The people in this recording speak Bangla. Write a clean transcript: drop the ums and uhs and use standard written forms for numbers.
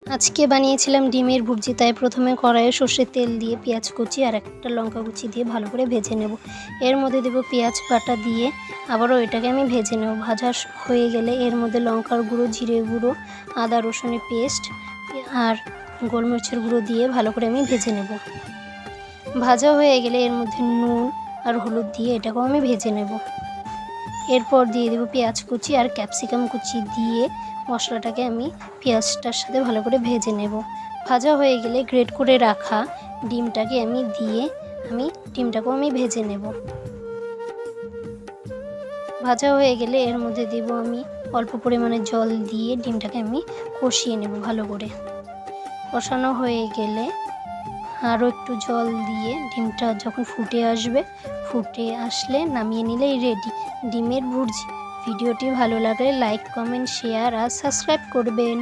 আজকে বানিয়েছিলাম ডিমের ভুর্জি, তাই প্রথমে কড়াইয়ে সর্ষের তেল দিয়ে পেঁয়াজ কুচি আর একটা লঙ্কা কুচি দিয়ে ভালো করে ভেজে নেব। এর মধ্যে দেব পেঁয়াজ বাটা দিয়ে আবারও এটাকে আমি ভেজে নেব। ভাজা হয়ে গেলে এর মধ্যে লঙ্কার গুঁড়ো, জিরে গুঁড়ো, আদা রসুনের পেস্ট আর গোলমরিচের গুঁড়ো দিয়ে ভালো করে আমি ভেজে নেব। ভাজা হয়ে গেলে এর মধ্যে নুন আর হলুদ দিয়ে এটাকেও আমি ভেজে নেব। এরপর দিয়ে দেব পেঁয়াজ কুচি আর ক্যাপসিকাম কুচি দিয়ে মশলাটাকে আমি পেঁয়াজটার সাথে ভালো করে ভেজে নেব। ভাজা হয়ে গেলে গ্রেট করে রাখা ডিমটাকে আমি দিয়ে ডিমটাকেও আমি ভেজে নেব। ভাজা হয়ে গেলে এর মধ্যে দেব আমি অল্প পরিমাণে জল দিয়ে ডিমটাকে আমি কষিয়ে নেব। ভালো করে কষানো হয়ে গেলে আরও একটু জল দিয়ে ডিমটা যখন ফুটে আসলে নামিয়ে নিলেই রেডি ডিমের ভুর্জি। ভিডিওটি ভালো লাগলে লাইক, কমেন্ট, শেয়ার আর সাবস্ক্রাইব করবেন।